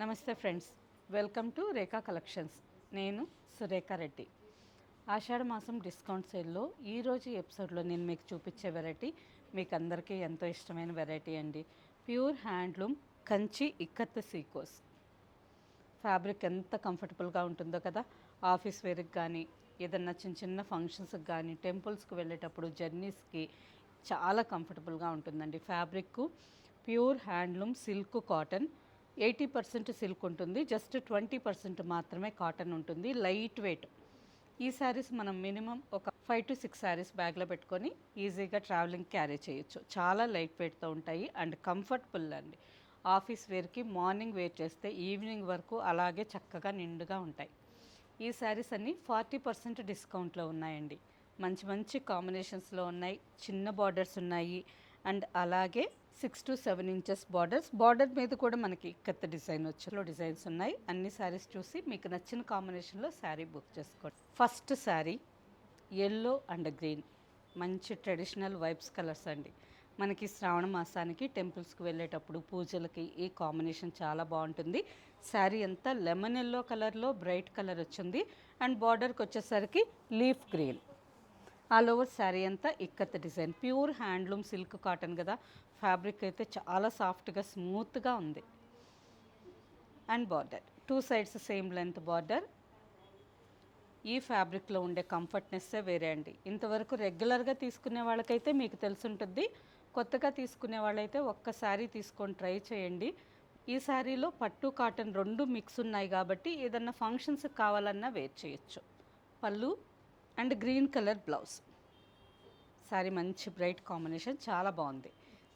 నమస్తే friends, welcome to Rekha collections. నేను సురేఖ రెడ్డి. ఆషాఢ మాసం డిస్కౌంట్ సేల్లో ఈరోజు ఎపిసోడ్లో నేను మీకు చూపించే వెరైటీ మీకు అందరికీ ఎంతో ఇష్టమైన వెరైటీ అండి. Pure handloom Kanchi ikat seicos. Fabric ఎంత కంఫర్టబుల్గా ఉంటుందో కదా. ఆఫీస్ వేర్కి కానీ, ఏదన్నా చిన్న చిన్న ఫంక్షన్స్కి కానీ, టెంపుల్స్కి వెళ్ళేటప్పుడు జర్నీస్కి చాలా కంఫర్టబుల్గా ఉంటుందండి. Fabric pure handloom silk cotton. 80% silk ఉంటుంది, జస్ట్ 20% మాత్రమే కాటన్ ఉంటుంది. Light weight. ఈ శారీస్ మనం మినిమం ఒక 5 to 6 శారీస్ బ్యాగ్లో పెట్టుకొని ఈజీగా ట్రావెలింగ్ క్యారీ చేయొచ్చు. చాలా లైట్ వెయిట్తో ఉంటాయి అండ్ కంఫర్టబుల్ అండి. ఆఫీస్ వేర్కి మార్నింగ్ వేర్ చేస్తే ఈవినింగ్ వరకు అలాగే చక్కగా నిండుగా ఉంటాయి. ఈ శారీస్ అన్నీ 40% డిస్కౌంట్లో ఉన్నాయండి. మంచి మంచి కాంబినేషన్స్లో ఉన్నాయి. చిన్న బార్డర్స్ ఉన్నాయి అండ్ అలాగే 6 to 7 ఇంచెస్ బార్డర్ మీద కూడా మనకి ఇక్కత్ డిజైన్ వచ్చేలో డిజైన్స్ ఉన్నాయి. అన్ని శారీస్ చూసి మీకు నచ్చిన కాంబినేషన్లో శారీ బుక్ చేసుకోండి. First sari yellow and green, మంచి ట్రెడిషనల్ వైబ్స్ కలర్స్ అండి. మనకి శ్రావణ మాసానికి టెంపుల్స్కి వెళ్ళేటప్పుడు పూజలకి ఈ కాంబినేషన్ చాలా బాగుంటుంది. శారీ అంతా లెమన్ ఎల్లో కలర్లో బ్రైట్ కలర్ వచ్చింది అండ్ బార్డర్కి వచ్చేసరికి leaf green. All over saree అంతా ikat design. Pure handloom silk cotton కదా, ఫ్యాబ్రిక్ అయితే చాలా సాఫ్ట్గా స్మూత్గా ఉంది. And border 2 sides same length border. ఈ ఫ్యాబ్రిక్లో ఉండే కంఫర్ట్నెస్సే వేరే అండి. ఇంతవరకు రెగ్యులర్గా తీసుకునే వాళ్ళకైతే మీకు తెలుసుంటుంది. కొత్తగా తీసుకునే వాళ్ళైతే ఒక్కసారి తీసుకొని ట్రై చేయండి. ఈ శారీలో పట్టు కాటన్ రెండు మిక్స్ ఉన్నాయి కాబట్టి ఏదన్నా ఫంక్షన్స్కి కావాలన్నా వేర్ చేయొచ్చు. Pallu and green colour blouse. Saree మంచి బ్రైట్ కాంబినేషన్, చాలా బాగుంది.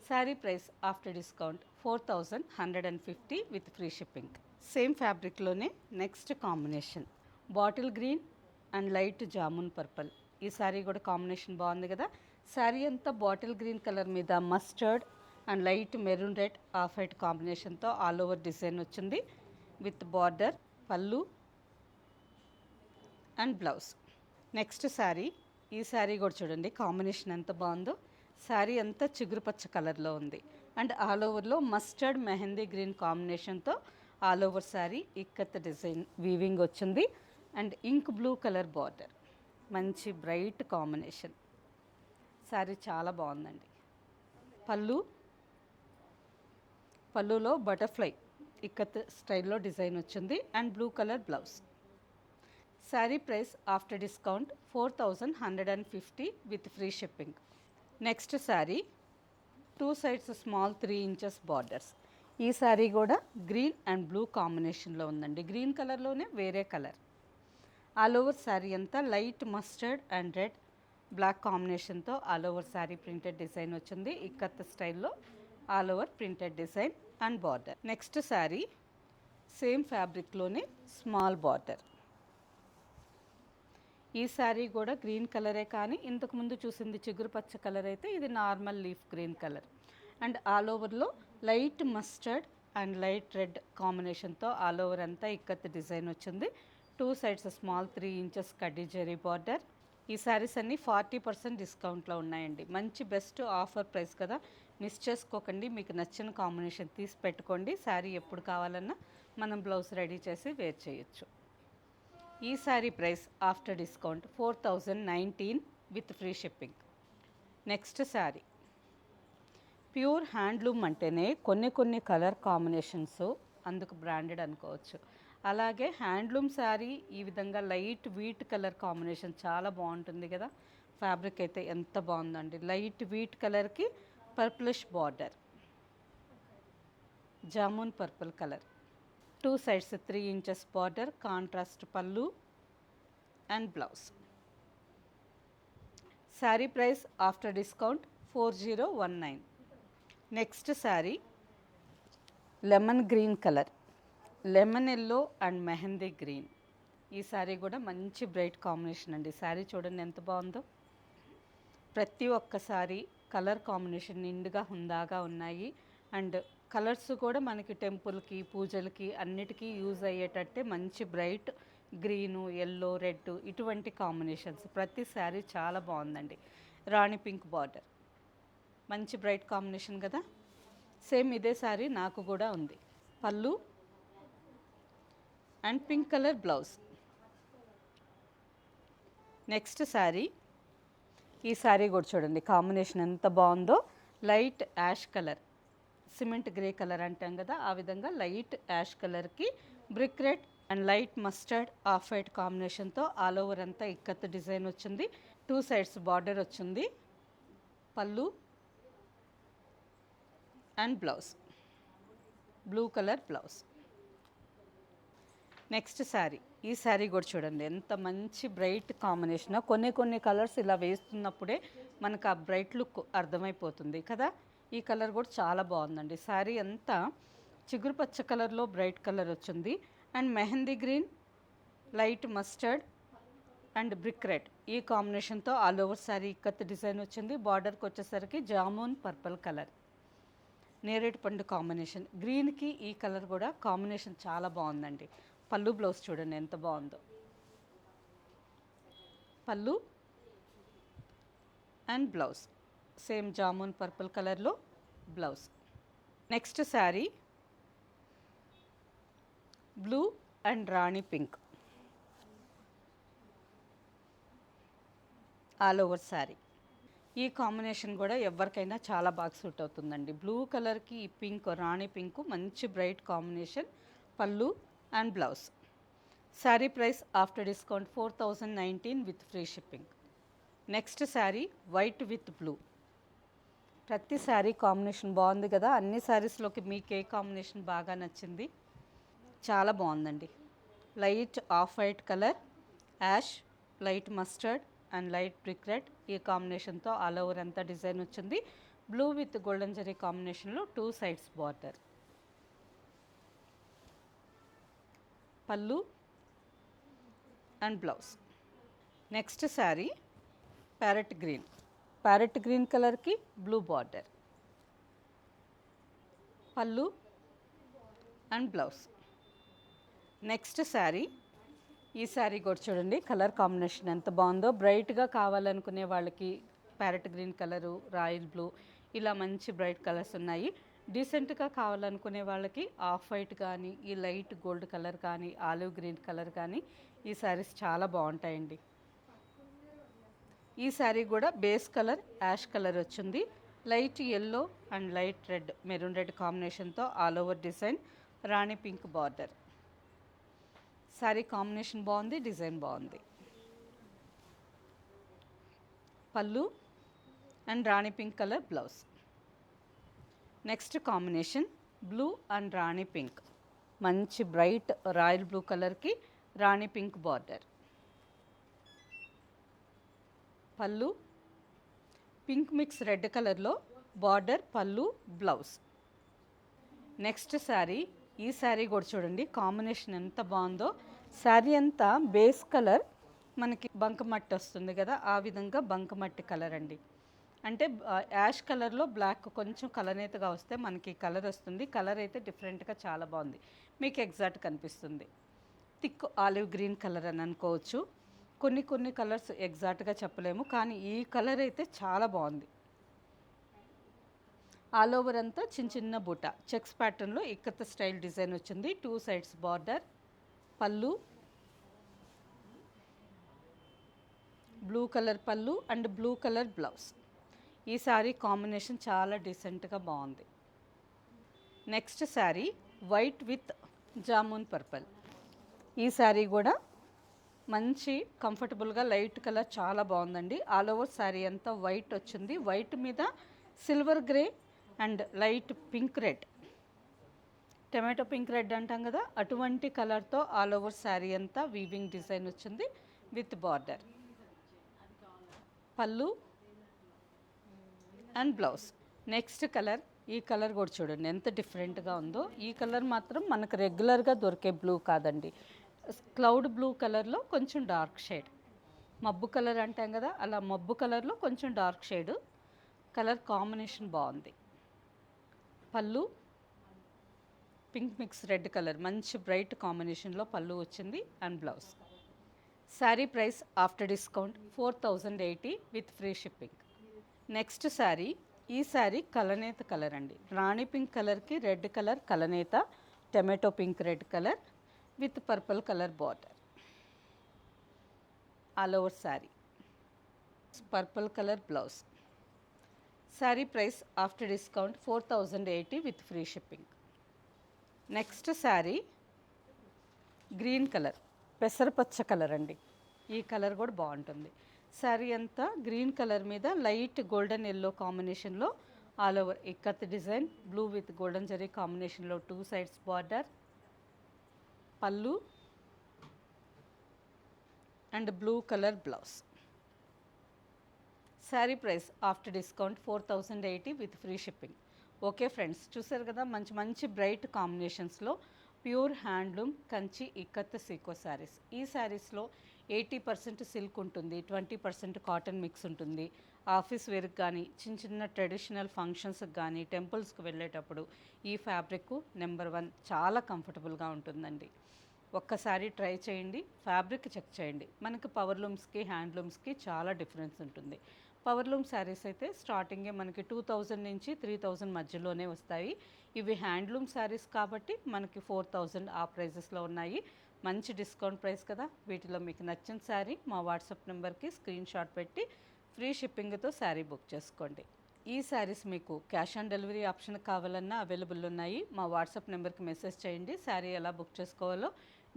Saree price after discount 4150 with free shipping. Same ఫ్యాబ్రిక్లోనే next combination bottle green and light jamun purple. ఈ శారీ కూడా కాంబినేషన్ బాగుంది కదా. శారీ అంతా బాటిల్ గ్రీన్ కలర్ మీద mustard and light maroon red off white కాంబినేషన్తో ఆల్ ఓవర్ డిజైన్ వచ్చింది విత్ బార్డర్, పళ్ళు అండ్ బ్లౌజ్. నెక్స్ట్ శారీ, ఈ శారీ కూడా చూడండి కాంబినేషన్ ఎంత బాగుందో. శారీ అంతా చిగురు పచ్చ కలర్లో ఉంది అండ్ ఆల్ ఓవర్లో మస్టర్డ్ మెహందీ గ్రీన్ కాంబినేషన్తో all over saree ikat design weaving వచ్చింది and ink blue colour border. మంచి బ్రైట్ కాంబినేషన్. శారీ చాలా బాగుందండి. పళ్ళులో బటర్ఫ్లై ఇక్కత్ స్టైల్లో డిజైన్ వచ్చింది and blue colour blouse. Saree price after discount 4150 with free shipping. Next saree 2 sides small 3 inches borders. ఈ శారీ కూడా గ్రీన్ అండ్ బ్లూ కాంబినేషన్లో ఉందండి. గ్రీన్ కలర్లోనే వేరే కలర్. ఆల్ ఓవర్ శారీ అంతా light mustard and red black కాంబినేషన్తో all over saree printed design వచ్చింది. ఇక్కత్ స్టైల్లో all over printed design and border. Next saree same ఫ్యాబ్రిక్లోనే స్మాల్ బార్డర్. ఈ శారీ కూడా గ్రీన్ కలరే కానీ ఇంతకుముందు చూసింది చిగురు పచ్చ కలర్ అయితే ఇది normal leaf green colour and all ఓవర్లో light mustard and light red కాంబినేషన్తో ఆల్ ఓవర్ అంతా ఇక్కత్ డిజైన్ వచ్చింది. 2 సైడ్స్ స్మాల్ 3 ఇంచెస్ కడ్డీ జరీ బార్డర్. ఈ శారీస్ అన్నీ 40% డిస్కౌంట్లో ఉన్నాయండి. మంచి బెస్ట్ ఆఫర్ ప్రైస్ కదా, మిస్ చేసుకోకండి. మీకు నచ్చిన కాంబినేషన్ తీసి పెట్టుకోండి. శారీ ఎప్పుడు కావాలన్నా మనం బ్లౌజ్ రెడీ చేసి వేర్ చేయొచ్చు. ఈ sari price after discount 4019 with free shipping. Next sari pure handloom అంటేనే కొన్ని కలర్ కాంబినేషన్స్ అందుకు బ్రాండెడ్ అనుకోవచ్చు. అలాగే హ్యాండ్లూమ్ శారీ ఈ విధంగా లైట్ వీట్ కలర్ కాంబినేషన్ చాలా బాగుంటుంది కదా. ఫ్యాబ్రిక్ అయితే ఎంత బాగుందండి. లైట్ వీట్ కలర్కి purplish border, jamun purple colour. 2 sides 3 inches border, contrast pallu and blouse. Saree price after discount 4019. Next saree lemon green colour, lemon yellow and mehndi green. ఈ శారీ కూడా మంచి బ్రైట్ కాంబినేషన్ అండి. శారీ చూడండి ఎంత బాగుందో. ప్రతి ఒక్క శారీ కలర్ కాంబినేషన్ నిండుగా హుందాగా ఉన్నాయి అండ్ కలర్స్ కూడా మనకి టెంపుల్కి పూజలకి అన్నిటికీ యూజ్ అయ్యేటట్టే మంచి బ్రైట్ గ్రీను, ఎల్లో, రెడ్ ఇటువంటి కాంబినేషన్స్. ప్రతి శారీ చాలా బాగుందండి. రాణి పింక్ బార్డర్, మంచి బ్రైట్ కాంబినేషన్ కదా. సేమ్ ఇదే శారీ నాకు కూడా ఉంది. పళ్ళు and pink colour blouse. Next sari, ఈ శారీ కూడా చూడండి కాంబినేషన్ ఎంత బాగుందో. Light ash colour, cement grey colour అంటాం కదా, ఆ విధంగా లైట్ యాష్ కలర్కి brick red and light mustard off white కాంబినేషన్తో ఆల్ ఓవర్ అంతా ఇక్కత్ డిజైన్ వచ్చింది. 2 సైడ్స్ బార్డర్ వచ్చింది. పళ్ళు and blouse, blue colour blouse. Next sari, ఈ శారీ కూడా చూడండి ఎంత మంచి బ్రైట్ కాంబినేషన్. కొన్ని కలర్స్ ఇలా వేస్తున్నప్పుడే మనకు ఆ బ్రైట్ లుక్ అర్థమైపోతుంది కదా. ఈ కలర్ కూడా చాలా బాగుందండి. శారీ అంతా చిగురు పచ్చ కలర్లో బ్రైట్ కలర్ వచ్చింది and mehndi green, light mustard and brick red ఈ కాంబినేషన్తో all over saree ikat design వచ్చింది. బార్డర్కి వచ్చేసరికి జామున్ పర్పుల్ కలర్, నేరేడు పండు కాంబినేషన్. గ్రీన్కి ఈ కలర్ కూడా కాంబినేషన్ చాలా బాగుందండి. పళ్ళు బ్లౌజ్ చూడండి ఎంత బాగుందో. Pallu and blouse same jamun purple కలర్లో blouse. Next saree blue and rani pink all over saree. ఈ కాంబినేషన్ కూడా ఎవరికైనా చాలా బాగా సూట్ అవుతుందండి. బ్లూ కలర్కి ఈ పింక్, రాణి పింక్ మంచి బ్రైట్ కాంబినేషన్. పళ్ళు and blouse. Saree price after discount 4019 with free shipping. Next sari white with blue. ప్రతి శారీ కాంబినేషన్ బాగుంది కదా. అన్ని శారీస్లోకి మీకు ఏ కాంబినేషన్ బాగా నచ్చింది? చాలా బాగుందండి. Light off white colour, ash, light mustard and light brick red ఈ కాంబినేషన్తో ఆల్ ఓవర్ అంతా డిజైన్ వచ్చింది. బ్లూ విత్ గోల్డెన్ జరీ కాంబినేషన్లో 2 సైడ్స్ బార్డర్. పళ్ళు and blouse. Next sari parrot green, parrot green కలర్కి బ్లూ బార్డర్. పళ్ళు అండ్ బ్లౌజ్. నెక్స్ట్ శారీ, ఈ శారీ కూడా చూడండి కలర్ కాంబినేషన్ ఎంత బాగుందో. బ్రైట్గా కావాలనుకునే వాళ్ళకి parrot green colour, royal blue ఇలా మంచి బ్రైట్ కలర్స్ ఉన్నాయి. డీసెంట్గా కావాలనుకునే వాళ్ళకి ఆఫ్ వైట్ కానీ, ఈ లైట్ గోల్డ్ కలర్ కానీ, ఆలివ్ గ్రీన్ కలర్ కానీ ఈ శారీస్ చాలా బాగుంటాయండి. ఈ శారీ కూడా బేస్ కలర్ యాష్ కలర్ వచ్చింది. Light yellow and light red, maroon red కాంబినేషన్తో ఆల్ ఓవర్ డిజైన్. రాణి పింక్ బార్డర్. శారీ కాంబినేషన్ బాగుంది, డిజైన్ బాగుంది. పళ్ళు and rani pink colour blouse. Next combination blue and rani pink, మంచి బ్రైట్ రాయల్ బ్లూ కలర్కి రాణి పింక్ బార్డర్. పళ్ళు pink mix red కలర్లో border, పళ్ళు blouse. Next sari, ఈ శారీ కూడా చూడండి కాంబినేషన్ ఎంత బాగుందో. శారీ అంతా బేస్ కలర్ మనకి బంకమట్టి వస్తుంది కదా, ఆ విధంగా బంకమట్టి కలర్ అండి. అంటే యాష్ కలర్లో బ్లాక్ కొంచెం కలనేతగా వస్తే మనకి కలర్ వస్తుంది. కలర్ అయితే డిఫరెంట్గా చాలా బాగుంది, మీకు ఎగ్జాక్ట్ కనిపిస్తుంది. థిక్ ఆలివ్ గ్రీన్ కలర్ అని అనుకోవచ్చు. కొన్ని కలర్స్ ఎగ్జాక్ట్గా చెప్పలేము, కానీ ఈ కలర్ అయితే చాలా బాగుంది. ఆల్ ఓవర్ అంతా చిన్న బూట చెక్స్ ప్యాటర్న్లో ఇక్కత స్టైల్ డిజైన్ వచ్చింది. 2 సైడ్స్ బార్డర్. పళ్ళు బ్లూ కలర్ పళ్ళు అండ్ బ్లూ కలర్ బ్లౌజ్. ఈ శారీ కాంబినేషన్ చాలా డీసెంట్గా బాగుంది. Next sari white with jamun purple. ఈ శారీ కూడా మంచి కంఫర్టబుల్గా లైట్ కలర్ చాలా బాగుందండి. ఆల్ ఓవర్ శారీ అంతా వైట్ వచ్చింది. వైట్ మీద silver grey and light pink red, tomato pink red అంటాం కదా, అటువంటి కలర్తో ఆల్ ఓవర్ శారీ అంతా వీవింగ్ డిజైన్ వచ్చింది విత్ బార్డర్. పళ్ళు అండ్ బ్లౌజ్. నెక్స్ట్ కలర్, ఈ కలర్ కూడా చూడండి ఎంత డిఫరెంట్గా ఉందో. ఈ కలర్ మాత్రం మనకు రెగ్యులర్గా దొరికే బ్లూ కాదండి. క్లౌడ్ బ్లూ కలర్లో కొంచెం డార్క్ షేడ్, మబ్బు కలర్ అంటాం కదా, అలా మబ్బు కలర్లో కొంచెం డార్క్ షేడ్. కలర్ కాంబినేషన్ బాగుంది. Pallu pink mix red colour, మంచి బ్రైట్ కాంబినేషన్లో పళ్ళు వచ్చింది and blouse. Saree price after discount 4080 with free shipping. Next sari, ఈ శారీ కలనేత కలర్ అండి. రాణి పింక్ కలర్కి రెడ్ కలర్ కలనేత, tomato pink red colour, with purple colour border. All over saree. Purple colour blouse. Saree price after discount 4080 with free shipping. Next saree green colour, పెసరపచ్చ colour అండి. ఈ colour కూడా బాగుంటుంది. శారీ అంతా గ్రీన్ కలర్ మీద లైట్ గోల్డెన్ ఎల్లో కాంబినేషన్లో all over ikat design, blue with golden zari కాంబినేషన్లో 2 sides border, పళ్ళు and blue colour blouse. Saree price after discount 4080 with free shipping. Okay friends, చూసారు కదా మంచి మంచి బ్రైట్ కాంబినేషన్స్లో ప్యూర్ హ్యాండ్లూమ్ కంచి ఇక్కత్ సీకో శారీస్. ఈ శారీస్లో 80% సిల్క్ ఉంటుంది, 20% కాటన్ మిక్స్ ఉంటుంది. ఆఫీస్ వేర్కి కానీ చిన్న చిన్న ట్రెడిషనల్ ఫంక్షన్స్కి కానీ టెంపుల్స్కి వెళ్ళేటప్పుడు ఈ ఫ్యాబ్రిక్ నెంబర్ 1 చాలా కంఫర్టబుల్గా ఉంటుందండి. ఒక్కసారి ట్రై చేయండి, ఫ్యాబ్రిక్ చెక్ చేయండి. మనకి పవర్లూమ్స్కి హ్యాండ్లూమ్స్కి చాలా డిఫరెన్స్ ఉంటుంది. పవర్లూమ్ శారీస్ అయితే స్టార్టింగే మనకి 2000 నుంచి 3000 మధ్యలోనే వస్తాయి. ఇవి హ్యాండ్లూమ్ శారీస్ కాబట్టి మనకి 4000 ఆ ప్రైజెస్లో ఉన్నాయి. మంచి డిస్కౌంట్ ప్రైస్ కదా. వీటిలో మీకు నచ్చిన శారీ మా వాట్సాప్ నెంబర్కి స్క్రీన్ షాట్ పెట్టి ఫ్రీ షిప్పింగ్తో శారీ బుక్ చేసుకోండి. ఈ శారీస్ మీకు క్యాష్ ఆన్ డెలివరీ ఆప్షన్ కావాలన్నా అవైలబుల్ ఉన్నాయి. మా వాట్సాప్ నెంబర్కి మెసేజ్ చేయండి. శారీ ఎలా బుక్ చేసుకోవాలో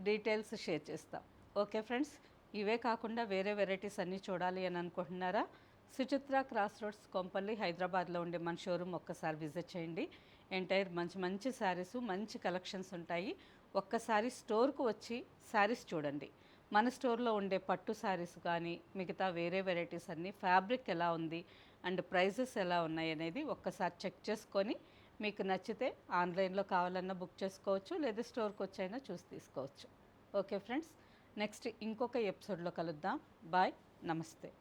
డీటెయిల్స్ షేర్ చేస్తాం. ఓకే ఫ్రెండ్స్, ఇవే కాకుండా వేరే వెరైటీస్ అన్నీ చూడాలి అని అనుకుంటున్నారా? సుచిత్ర క్రాస్ రోడ్స్ కొంపల్లి హైదరాబాద్లో ఉండే మన షోరూమ్ ఒక్కసారి విజిట్ చేయండి. ఎంటైర్ మంచి మంచి శారీస్, మంచి కలెక్షన్స్ ఉంటాయి. ఒక్కసారి స్టోర్కు వచ్చి శారీస్ చూడండి. మన స్టోర్లో ఉండే పట్టు శారీస్ కానీ మిగతా వేరే వెరైటీస్ అన్నీ ఫ్యాబ్రిక్ ఎలా ఉంది అండ్ ప్రైజెస్ ఎలా ఉన్నాయి అనేది ఒక్కసారి చెక్ చేసుకొని మీకు నచ్చితే ఆన్లైన్లో కావాలన్నా బుక్ చేసుకోవచ్చు, లేదా స్టోర్కి వచ్చైనా చూసి తీసుకోవచ్చు. ఓకే ఫ్రెండ్స్, నెక్స్ట్ ఇంకొక ఎపిసోడ్లో కలుద్దాం. బాయ్, నమస్తే.